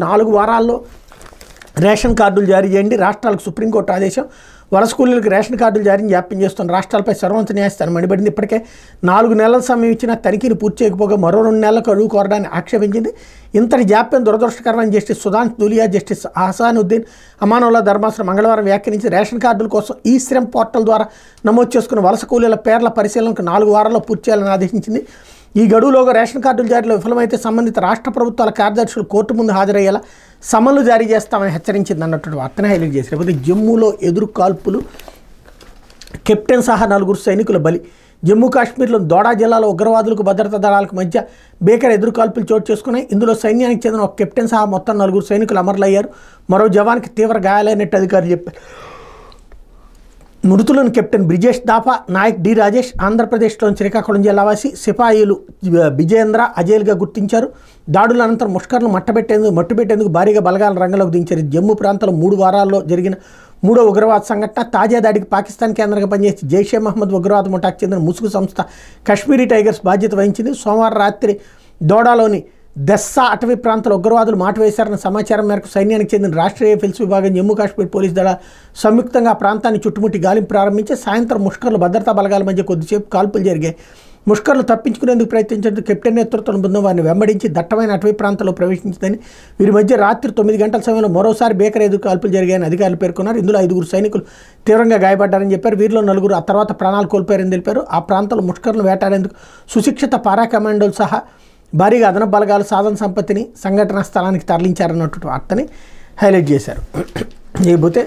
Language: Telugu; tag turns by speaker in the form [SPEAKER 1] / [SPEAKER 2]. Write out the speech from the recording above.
[SPEAKER 1] 4 వారాల్లో రేషన్ కార్డులు జారీ చేయండి. రాష్ట్రాలకు సుప్రీంకోర్టు ఆదేశం. వలస కూలీలకు రేషన్ కార్డులు జారీని జాప్యం చేస్తున్న రాష్ట్రాలపై సర్వోన్నత న్యాయస్థానం మండిపడింది. ఇప్పటికే 4 నెలల సమయం ఇచ్చినా తనిఖీని పూర్తి చేయకపోగా మరో 2 నెలలకు గడువు కోరడాన్ని ఆక్షేపించింది. ఇంతటి జాప్యం దురదృష్టకరమైన జస్టిస్ సుధాంశ్ ధూలియా, జస్టిస్ అహసానుద్దీన్ అమానుల్లా ధర్మాసనం మంగళవారం వ్యాఖ్యానించి రేషన్ కార్డుల కోసం ఈ శ్రమ్ పోర్టల్ ద్వారా నమోదు చేసుకున్న వలస కూలీల పేర్ల పరిశీలనకు 4 వారాల్లో పూర్తి చేయాలని ఆదేశించింది. ఈ గడువులోగా రేషన్ కార్డుల జారీలో విఫలమైతే సంబంధిత రాష్ట్ర ప్రభుత్వాల కార్యదర్శులు కోర్టు ముందు హాజరయ్యేలా సమన్లు జారీ చేస్తామని హెచ్చరించింది అన్నటువంటి వార్తను హైలైట్ చేశారు. లేకపోతే జమ్మూలో ఎదురు కాల్పులు, కెప్టెన్ సహా 4 సైనికుల బలి. జమ్మూ కాశ్మీర్లో దోడా జిల్లాలో ఉగ్రవాదులకు భద్రతా దళాలకు మధ్య భీకర ఎదురు కాల్పులు చోటు చేసుకున్నాయి. ఇందులో సైన్యానికి చెందిన ఒక కెప్టెన్ సహా మొత్తం 4 సైనికులు అమరులయ్యారు. మరో జవాన్కి తీవ్ర గాయాలైనట్టు అధికారులు చెప్పారు. మృతులను కెప్టెన్ బ్రిజేష్ దాఫా, నాయక్ డి రాజేష్, ఆంధ్రప్రదేశ్లోని శ్రీకాకుళం జిల్లావాసి సిపాయిలు విజయేంద్ర, అజయ్లుగా గుర్తించారు. దాడుల అనంతరం ముష్కర్లు మట్టుబెట్టేందుకు భారీగా బలగాలను రంగంలోకి దించారు. జమ్మూ ప్రాంతంలో 3 వారాల్లో జరిగిన 3వ ఉగ్రవాద సంఘటన. తాజా దాడికి పాకిస్తాన్ కేంద్రంగా పనిచేసి జైషే మహమ్మద్ ఉగ్రవాద ముఠాకు చెందిన ముసుగు సంస్థ కశ్మీరీ టైగర్స్ బాధ్యత వహించింది. సోమవారం రాత్రి దోడాలోని దెస్సా అటవీ ప్రాంతంలో ఉగ్రవాదులు మాట వేశారన్న సమాచారం మేరకు సైన్యానికి చెందిన రాష్ట్రీయ ఫిల్స్ విభాగం, జమ్మూ కాశ్మీర్ పోలీసు దళ సంయుక్తంగా ఆ ప్రాంతాన్ని చుట్టుముట్టి గాలింపు ప్రారంభించి సాయంత్రం ముష్కర్లు భద్రతా బలగాల మధ్య కొద్దిసేపు కాల్పులు జరిగాయి. ముష్కర్లు తప్పించుకునేందుకు ప్రయత్నించేందుకు కెప్టెన్ నేతృత్వం బృందం వారిని వెంబడించి దట్టమైన అటవీ ప్రాంతంలో ప్రవేశించిందని, వీరి మధ్య రాత్రి 9 గంటల సమయంలో మరోసారి భీకర ఎదురు కాల్పులు జరిగాయని అధికారులు పేర్కొన్నారు. ఇందులో 5 సైనికులు తీవ్రంగా గాయపడ్డారని చెప్పారు. వీరిలో 4 ఆ తర్వాత ప్రాణాలు కోల్పోయారని తెలిపారు. ఆ ప్రాంతంలో ముష్కర్లను వేటాడేందుకు సుశిక్షిత పారా కమాండోలు సహా భారీగా అదనపు బలగాలు సాధన సంపత్తిని సంఘటనా స్థలానికి తరలించారన్నటువంటి వార్తని హైలైట్ చేశారు. లేకపోతే